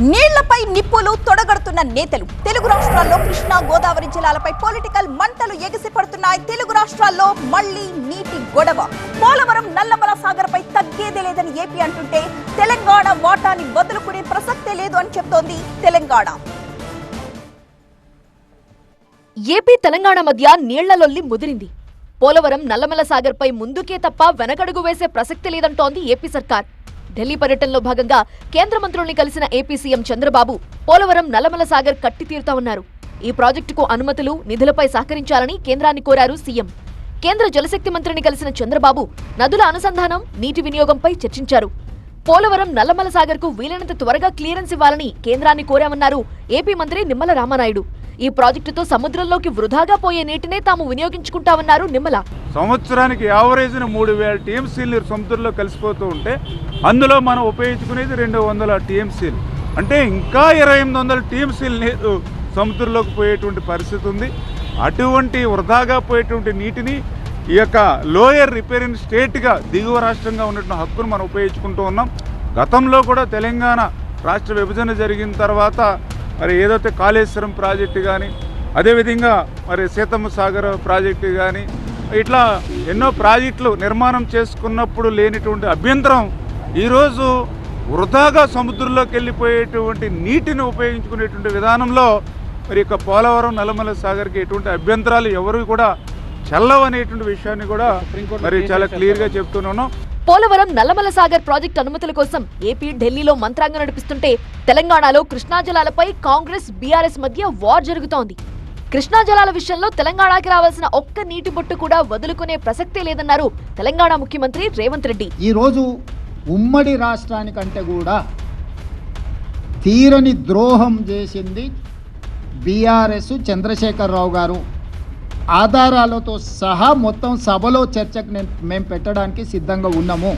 నీళ్లపై నిప్పులు తొడగడుతున్న నేతలు. తెలుగు రాష్ట్రాల్లో కృష్ణా గోదావరి జిల్లాలపై పొలిటికల్ మంటలు ఎగిసిపడుతున్నాయి. తెలుగు రాష్ట్రాల్లో మళ్లీ నీటి గొడవ. పోలవరం నల్లమల సాగర్ పై తగ్గేదే లేదని ఏపీ అంటుంటే తెలంగాణ వాటాని వదులుకునే ప్రసక్తే లేదు అని చెప్తోంది తెలంగాణ. ఏపీ తెలంగాణ మధ్య నీళ్లలొల్లి ముదిరింది. పోలవరం నల్లమల సాగర్ పై ముందుకే తప్ప వెనకడుగు వేసే ప్రసక్తి లేదంటోంది ఏపీ సర్కార్. ఢిల్లీ పర్యటనలో భాగంగా కేంద్ర మంత్రుల్ని కలిసిన ఏపీ సీఎం చంద్రబాబు పోలవరం నల్లమల సాగర్ కట్టి తీరుతామన్నారు. ఈ ప్రాజెక్టుకు అనుమతులు, నిధులపై సహకరించాలని కేంద్రాన్ని కోరారు సీఎం. కేంద్ర జలశక్తి మంత్రిని కలిసిన చంద్రబాబు నదుల అనుసంధానం, నీటి వినియోగంపై చర్చించారు. పోలవరం నల్లమల సాగర్ కు వీలైనంత త్వరగా క్లియరెన్స్ ఇవ్వాలని కేంద్రాన్ని కోరామన్నారు ఏపీ మంత్రి నిమ్మల రామానాయుడు. ఈ ప్రాజెక్టుతో సముద్రంలోకి వృధాగా పోయే నీటినే తాము వినియోగించుకుంటామన్నారు నిమ్మల. సంవత్సరానికి యావరేజ్న 3000 టీఎంసీలు సముద్రంలో కలిసిపోతూ ఉంటే అందులో మనం ఉపయోగించుకునేది 200 టీఎంసీలు. అంటే ఇంకా 2800 టీఎంసీలు నీరు సముద్రంలోకి పోయేటువంటి పరిస్థితి ఉంది. అటువంటి వృధాగా పోయేటువంటి నీటిని ఈ యొక్క లోయర్ రిపేరింగ్ స్టేట్గా దిగువ రాష్ట్రంగా ఉన్నటువంటి హక్కును మనం ఉపయోగించుకుంటూ ఉన్నాం. గతంలో కూడా తెలంగాణ రాష్ట్ర విభజన జరిగిన తర్వాత మరి ఏదైతే కాళేశ్వరం ప్రాజెక్టు కానీ, అదేవిధంగా మరి సీతమ్మ సాగర్ ప్రాజెక్టు కానీ, ఇట్లా ఎన్నో ప్రాజెక్టులు నిర్మాణం చేసుకున్నప్పుడు లేనిటువంటి అభ్యంతరం ఈరోజు వృధాగా సముద్రంలోకి వెళ్ళిపోయేటువంటి నీటిని ఉపయోగించుకునేటువంటి విధానంలో మరి యొక్క పోలవరం నల్లమల సాగర్కి ఎటువంటి అభ్యంతరాలు ఎవరు కూడా చెల్లవనేటువంటి విషయాన్ని కూడా మరి చాలా క్లియర్గా చెప్తున్నాను. పోలవరం నల్లమల సాగర్ ప్రాజెక్టు అనుమతుల కోసం ఏపీ ఢిల్లీలో మంత్రాంగం నడిపిస్తుంటే తెలంగాణలో కృష్ణా జలాలపై కాంగ్రెస్, బీఆర్ఎస్ మధ్య వార్ జరుగుతోంది. కృష్ణా జలాల విషయంలో తెలంగాణకి రావాల్సిన ఒక్క నీటి బొట్టు కూడా వదులుకునే ప్రసక్తే లేదన్నారు తెలంగాణ ముఖ్యమంత్రి రేవంత్ రెడ్డి. ఈ రోజు ఉమ్మడి రాష్ట్రానికంటే కూడా తీరని ద్రోహం చేసింది బీఆర్ఎస్, చంద్రశేఖరరావు గారు. ఆధారాలతో సహా మొత్తం సభలో చర్చకు మేము పెట్టడానికి సిద్ధంగా ఉన్నాము.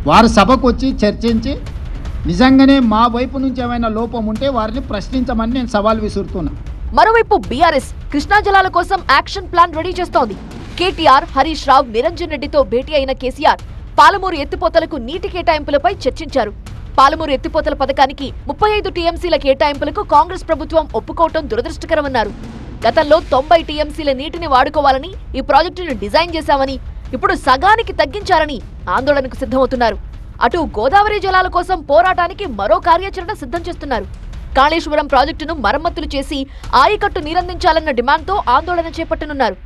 వారు సభకు వచ్చి చర్చించి నిజంగానే మా వైపు నుంచి ఏమైనా లోపం ఉంటే వారిని ప్రశ్నించమని నేను సవాల్ విసురుతున్నా. మరోవైపు బీఆర్ఎస్ కృష్ణా జలాల కోసం యాక్షన్ ప్లాన్ రెడీ చేస్తోంది. కేటీఆర్, హరీష్ రావు, నిరంజన్ రెడ్డితో భేటీ అయిన కేసీఆర్ పాలమూరు ఎత్తిపోతలకు నీటి కేటాయింపులపై చర్చించారు. పాలమూరు ఎత్తిపోతల పథకానికి 35 టీఎంసీల కేటాయింపులకు కాంగ్రెస్ ప్రభుత్వం ఒప్పుకోవటం దురదృష్టకరమన్నారు. గతంలో 90 టీఎంసీల నీటిని వాడుకోవాలని ఈ ప్రాజెక్టును డిజైన్ చేశామని, ఇప్పుడు సగానికి తగ్గించారని ఆందోళనకు సిద్ధమవుతున్నారు. అటు గోదావరి జలాల కోసం పోరాటానికి మరో కార్యాచరణ సిద్ధం చేస్తున్నారు. కాళేశ్వరం ప్రాజెక్టును మరమ్మతులు చేసి ఆయకట్టు నీరందించాలన్న డిమాండ్తో ఆందోళన చేపట్టనున్నారు.